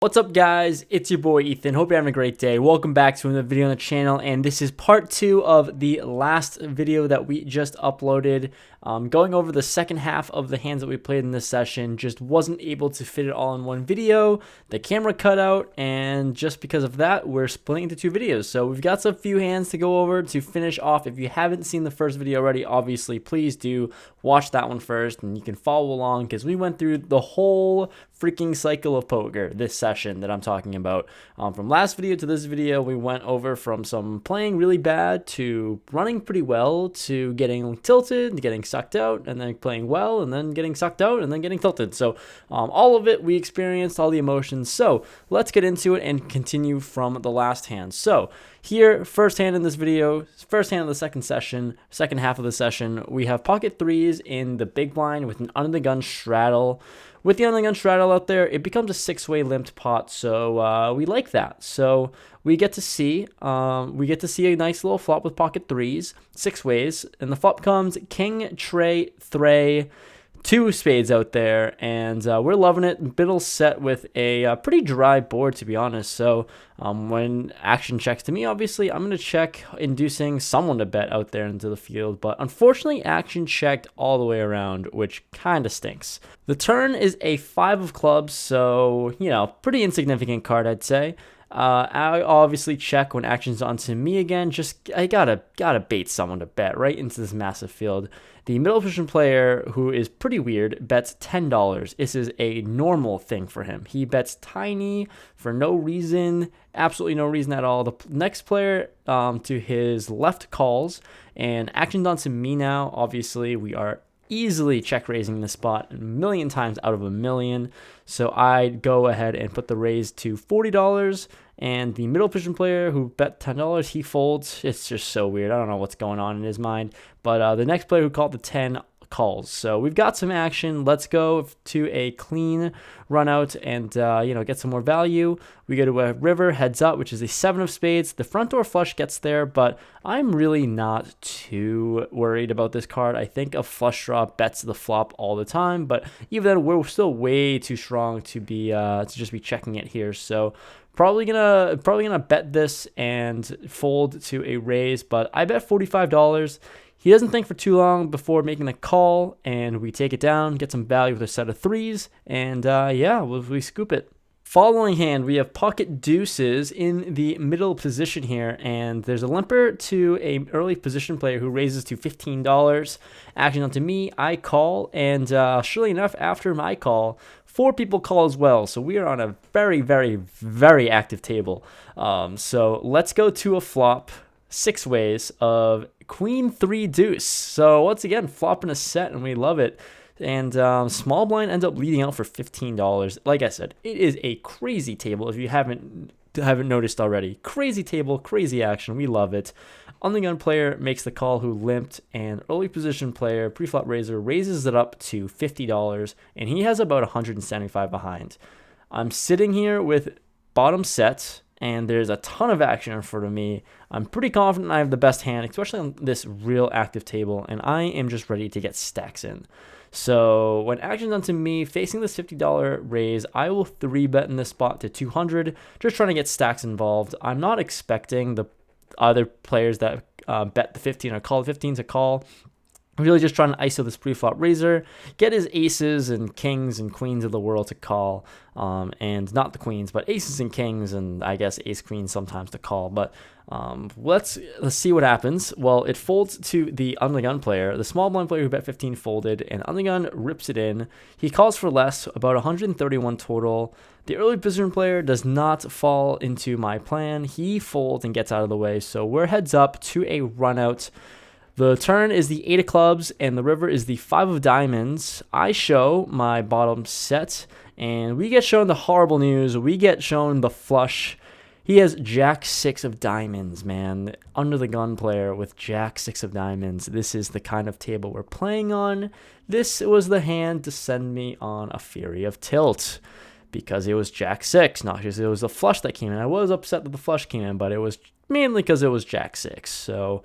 What's up, guys? It's your boy Ethan. Hope you're having a great day. Welcome back to another video on the channel, and this is part 2 of the last video that we just uploaded. Going over the second half of the hands that we played in this session. Just wasn't able to fit it all in one video. The camera cut out, and just because of that, we're splitting into 2 videos. So we've got some few hands to go over to finish off. If you haven't seen the first video already, obviously, please do watch that one first, and you can follow along because we went through the whole freaking cycle of poker this session that I'm talking about. From last video to this video, we went over from some playing really bad to running pretty well to getting tilted, getting sucked out, and then playing well, and then getting sucked out, and then getting tilted. So all of it we experienced, all the emotions. So let's get into it and continue from the last hand. So here, first hand in this video, first hand of the second session, second half of the session, we have pocket threes in the big blind with an under the gun straddle. With the under the gun straddle out there, it becomes a 6-way limped pot, so we like that. So we get to see a nice little flop with pocket threes, 6 ways, and the flop comes king, tray, three, 2 spades out there, and we're loving it. Middle set with a pretty dry board, to be honest. So when action checks to me, obviously, I'm going to check, inducing someone to bet out there into the field. But unfortunately, action checked all the way around, which kind of stinks. The turn is a 5 of clubs, so, you know, pretty insignificant card, I'd say. I obviously check when action's onto me again. I gotta bait someone to bet right into this massive field. The middle position player, who is pretty weird, bets $10. This is a normal thing for him. He bets tiny for no reason, absolutely no reason at all. The next player to his left calls, and action's onto me now. Obviously, we are easily check raising the spot a million times out of a million. So I'd go ahead and put the raise to $40. And the middle position player who bet $10, he folds. It's just so weird. I don't know what's going on in his mind. But the next player who called the 10 calls. So we've got some action. Let's go to a clean run out and get some more value. We go to a river heads up, which is a 7 of spades. The front door flush gets there, but I'm really not too worried about this card. I think a flush draw bets the flop all the time, but even then we're still way too strong to be to just be checking it here. So probably gonna bet this and fold to a raise, but I bet $45. He doesn't think for too long before making the call, and we take it down, get some value with a set of 3s, and we scoop it. Following hand, we have pocket deuces in the middle position here, and there's a limper to a early position player who raises to $15. Action onto me, I call, and surely enough, after my call, 4 people call as well. So we are on a very, very, very active table. So let's go to a flop, 6 ways of queen 3 deuce. So once again, flopping a set, and we love it. And small blind ends up leading out for $15. Like I said, it is a crazy table. If you haven't noticed already, crazy table, crazy action. We love it. Under the gun player makes the call who limped, and early position player pre-flop raiser raises it up to $50, and he has about 175 behind. I'm sitting here with bottom set, and there's a ton of action in front of me. I'm pretty confident I have the best hand, especially on this real active table, and I am just ready to get stacks in. So when action's onto me, facing this $50 raise, I will 3-bet in this spot to 200, just trying to get stacks involved. I'm not expecting the other players that bet the 15 or call the 15 to call. Really just trying to ISO this pre-flop raiser, get his aces and kings and queens of the world to call, and not the queens, but aces and kings, and I guess ace queens sometimes to call. But let's see what happens. Well, it folds to the under the gun player. The small blind player who bet 15 folded, and under the gun rips it in. He calls for less, about 131 total. The early position player does not fall into my plan. He folds and gets out of the way. So we're heads up to a run out. The turn is the 8 of clubs, and the river is the 5 of diamonds. I show my bottom set, and we get shown the horrible news. We get shown the flush. He has Jack 6 of diamonds, man. Under the gun player with Jack 6 of diamonds. This is the kind of table we're playing on. This was the hand to send me on a fury of tilt, because it was Jack 6, not because it was the flush that came in. I was upset that the flush came in, but it was mainly because it was Jack 6. So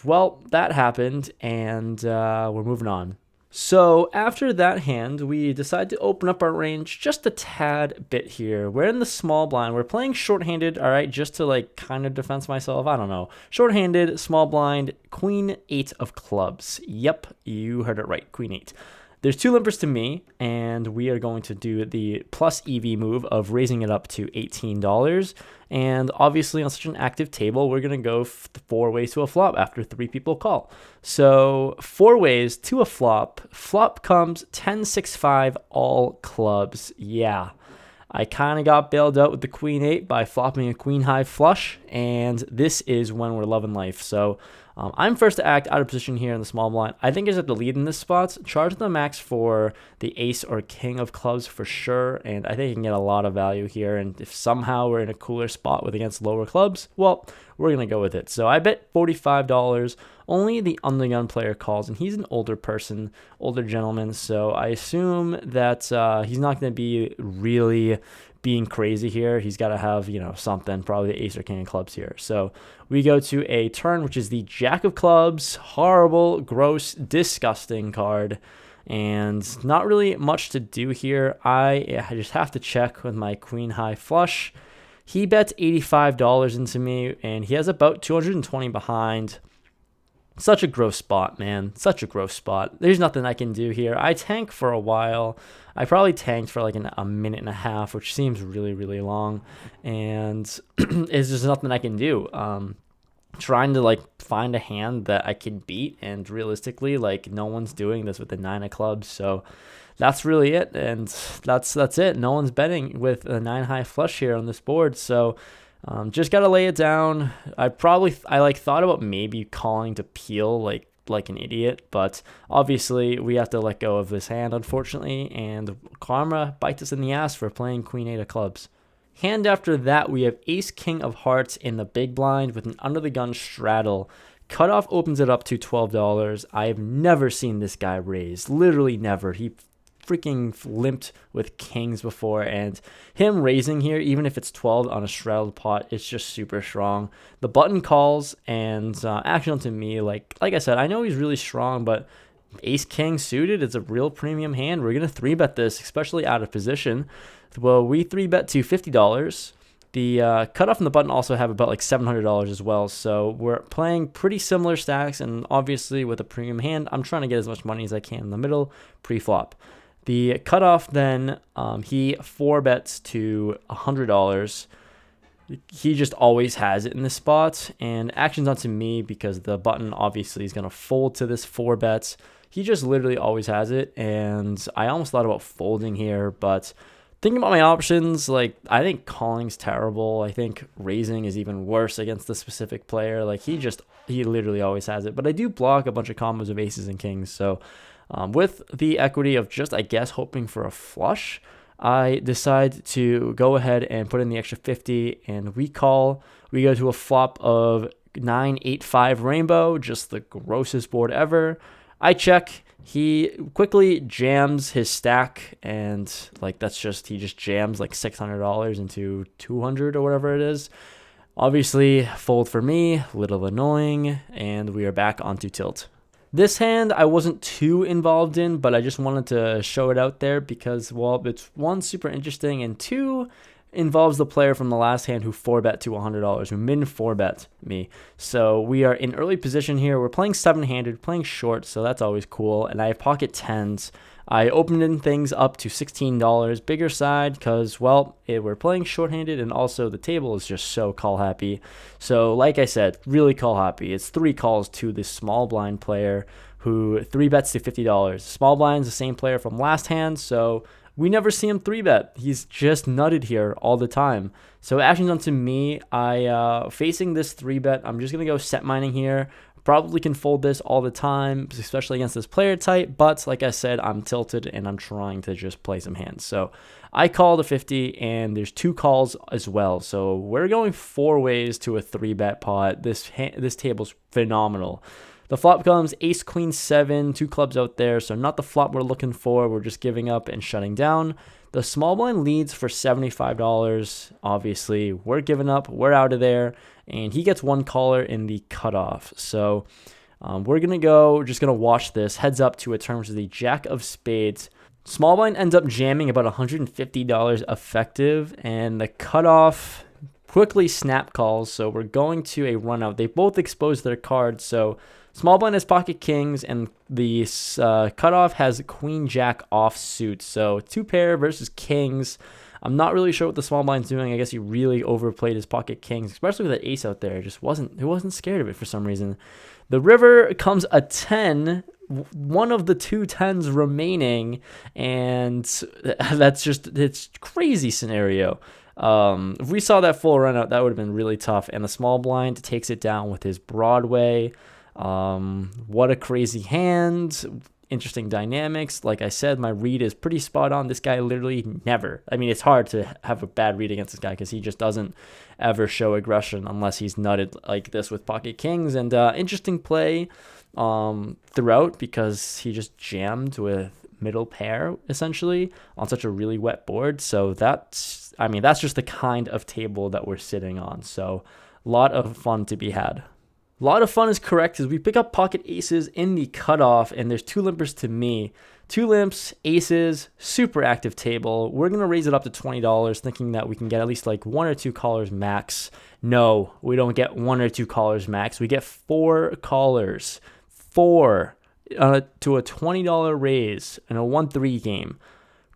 well, that happened, and we're moving on. So after that hand, we decide to open up our range just a tad bit here. We're in the small blind. We're playing shorthanded, all right, just to like kind of defense myself. I don't know. Shorthanded, small blind, queen 8 of clubs. Yep, you heard it right, queen 8. There's 2 limpers to me, and we are going to do the plus EV move of raising it up to $18. And obviously on such an active table, we're going to go 4 ways to a flop after 3 people call. So 4 ways to a flop. Flop comes 10-6-5 all clubs. Yeah. I kind of got bailed out with the queen 8 by flopping a queen high flush, and this is when we're loving life. So I'm first to act out of position here in the small blind. I think I just have to lead in this spot. Charge the max for the ace or king of clubs for sure, and I think I can get a lot of value here. And if somehow we're in a cooler spot with against lower clubs, well, we're going to go with it. So I bet $45. Only the undergun player calls, and he's an older person, older gentleman, so I assume that he's not going to be really being crazy here. He's got to have, something, probably the ace or king of clubs here. So we go to a turn, which is the jack of clubs. Horrible, gross, disgusting card, and not really much to do here. I just have to check with my queen high flush. He bets $85 into me, and he has about 220 behind. Such a gross spot, man. Such a gross spot. There's nothing I can do here. I tank for a while. I probably tanked for like a minute and a half, which seems really, really long. And it's just nothing I can do. Trying to like find a hand that I can beat, and realistically, like no one's doing this with the 9 of clubs. So that's really it. And that's it. No one's betting with a 9 high flush here on this board. So just gotta lay it down. I thought about maybe calling to peel like an idiot, but obviously we have to let go of this hand, unfortunately, and karma bites us in the ass for playing queen 8 of clubs. Hand after that, we have ace king of hearts in the big blind with an under the gun straddle. Cutoff opens it up to $12. I have never seen this guy raise, literally never. He freaking limped with kings before, and him raising here, even if it's 12 on a straddled pot, it's just super strong. The button calls, and action onto me. Like I said, I know he's really strong, but ace king suited is a real premium hand. We're gonna 3-bet this, especially out of position. Well, we 3-bet to $50. The cutoff and the button also have about like $700 as well, so we're playing pretty similar stacks, and obviously with a premium hand, I'm trying to get as much money as I can in the middle pre-flop. The cutoff then, he 4-bets to $100. He just always has it in this spot, and action's onto me because the button obviously is going to fold to this 4-bets. He just literally always has it, and I almost thought about folding here, but thinking about my options, like I think calling's terrible. I think raising is even worse against the specific player. Like he literally always has it, but I do block a bunch of combos of aces and kings, so with the equity of just, I guess, hoping for a flush, I decide to go ahead and put in the extra 50, and we call. We go to a flop of 9-8-5 rainbow, just the grossest board ever. I check. He quickly jams his stack, and like he just jams like $600 into 200 or whatever it is. Obviously, fold for me, little annoying, and we are back onto tilt. This hand I wasn't too involved in, but I just wanted to show it out there because, well, it's 1, super interesting, and 2, involves the player from the last hand who 4-bet to $100, who min 4-bet me. So we are in early position here. We're playing 7-handed, playing short, so that's always cool, and I have pocket 10s. I opened in things up to $16, bigger side, because, well, we're playing shorthanded, and also the table is just so call happy. So, like I said, really call happy. It's 3 calls to this small blind player who 3-bets to $50. Small blind's the same player from last hand, so we never see him 3-bet. He's just nutted here all the time. So action's onto me. Facing this 3-bet, I'm just going to go set mining here. Probably can fold this all the time, especially against this player type, but like I said, I'm tilted and I'm trying to just play some hands. So I call the 50, and there's 2 calls as well. So we're going 4 ways to a 3-bet pot. This table's phenomenal. The flop comes ace, queen, 7, 2 clubs out there, so not the flop we're looking for. We're just giving up and shutting down. The small blind leads for $75. Obviously, we're giving up. We're out of there. And he gets 1 caller in the cutoff. So We're just gonna watch this. Heads up to a turn, which is the Jack of Spades. Small blind ends up jamming about $150 effective, and the cutoff quickly snap calls. So we're going to a run out. They both expose their cards. So small blind has pocket kings, and the cutoff has queen jack offsuit. So 2-pair versus kings. I'm not really sure what the small blind's doing. I guess he really overplayed his pocket kings, especially with that ace out there. He wasn't scared of it for some reason. The river comes a 10, one of the 2 10s remaining, and it's crazy scenario. If we saw that full run out, that would have been really tough. And the small blind takes it down with his Broadway. What a crazy hand. Interesting dynamics. Like I said, my read is pretty spot on. This guy literally never, I mean, it's hard to have a bad read against this guy because he just doesn't ever show aggression unless he's nutted like this with pocket kings. And interesting play throughout, because he just jammed with middle pair essentially on such a really wet board. So that's just the kind of table that we're sitting on. So a lot of fun to be had. A lot of fun is correct, as we pick up pocket aces in the cutoff, and there's 2 limpers to me. 2 limps, aces, super active table. We're going to raise it up to $20, thinking that we can get at least like 1 or 2 callers max. No, we don't get 1 or 2 callers max. We get 4 callers. 4 to a $20 raise in a 1-3 game.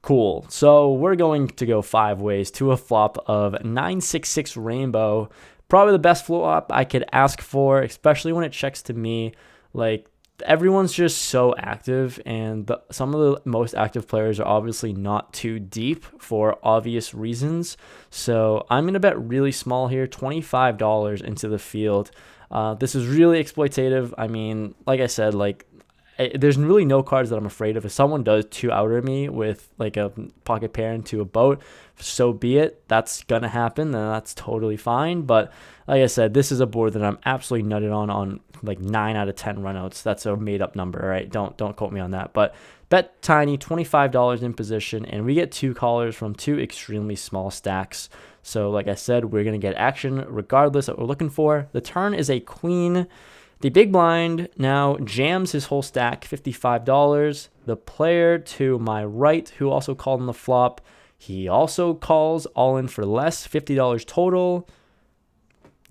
Cool. So we're going to go 5 ways to a flop of 9-6-6 rainbow. Probably the best flop I could ask for, especially when it checks to me. Like, everyone's just so active, and some of the most active players are obviously not too deep for obvious reasons. So I'm going to bet really small here, $25 into the field. This is really exploitative. I mean, like I said, there's really no cards that I'm afraid of. If someone does 2-outer me with like a pocket pair into a boat, so be it. That's gonna happen, and that's totally fine. But like I said, this is a board that I'm absolutely nutted on like 9 out of 10 runouts. That's a made up number, all right? Don't quote me on that. But bet tiny, $25 in position, and we get 2 callers from 2 extremely small stacks. So like I said, we're gonna get action regardless of what we're looking for. The turn is a queen. The big blind now jams his whole stack, $55. The player to my right, who also called on the flop, he also calls all in for less, $50 total.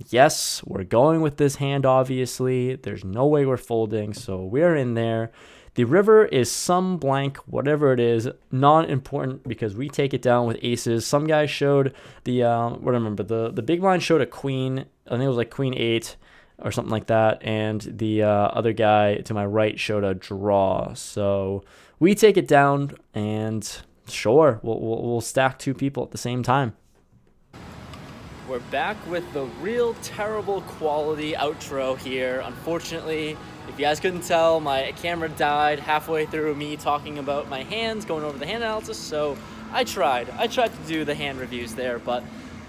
Yes, we're going with this hand, obviously. There's no way we're folding, so we're in there. The river is some blank, whatever it is, not important because we take it down with aces. Some guy showed the big blind showed a queen. I think it was like queen 8. Or something like that, and the other guy to my right showed a draw. So we take it down, and sure, we'll stack 2 people at the same time. We're back with the real terrible quality outro here. Unfortunately, if you guys couldn't tell, my camera died halfway through me talking about my hands, going over the hand analysis. So I tried to do the hand reviews there, but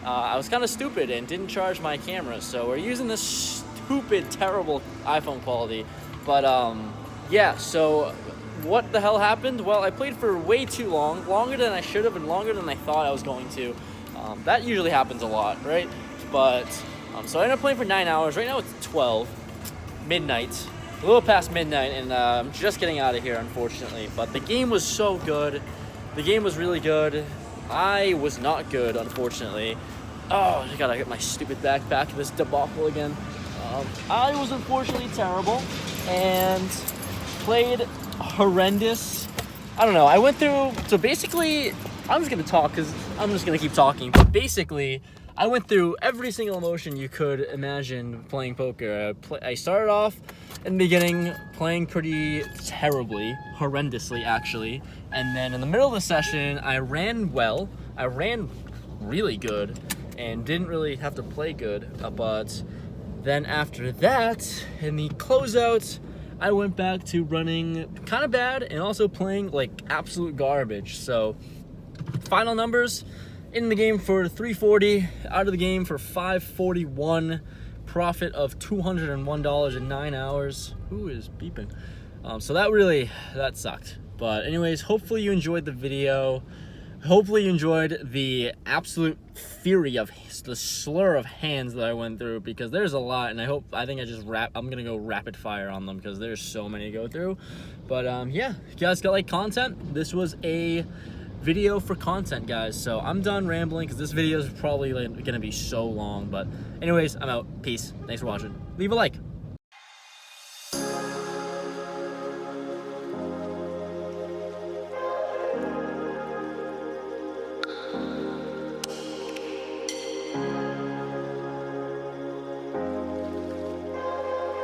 I was kind of stupid and didn't charge my camera. So we're using this stupid, terrible iPhone quality. But yeah, so what the hell happened? Well, I played for way too long, longer than I should have and longer than I thought I was going to. That usually happens a lot, right? But so I ended up playing for 9 hours. Right now it's 12 midnight, a little past midnight, and I'm just getting out of here, unfortunately. But the game was so good. The game was really good. I was not good, unfortunately. Oh, I gotta get my stupid backpack, this debacle again. I was unfortunately terrible and played horrendous. I don't know. I went through, so basically, I'm just going to talk because I'm just going to keep talking. But basically, I went through every single emotion you could imagine playing poker. I started off in the beginning playing pretty terribly, horrendously actually. And then in the middle of the session, I ran well. I ran really good and didn't really have to play good. But then after that, in the closeout, I went back to running kind of bad and also playing like absolute garbage. So final numbers in the game for 340, out of the game for 541, profit of $201 in 9 hours. Who is beeping? So that sucked. But anyways, hopefully you enjoyed the video. hopefully you enjoyed the absolute fury of the slur of hands that I went through, because there's a lot, and I'm gonna go rapid fire on them because there's so many to go through. But yeah, if you guys got like content, this was a video for content, guys. So I'm done rambling because this video is probably gonna be so long. But anyways, I'm out. Peace. Thanks for watching. Leave a like.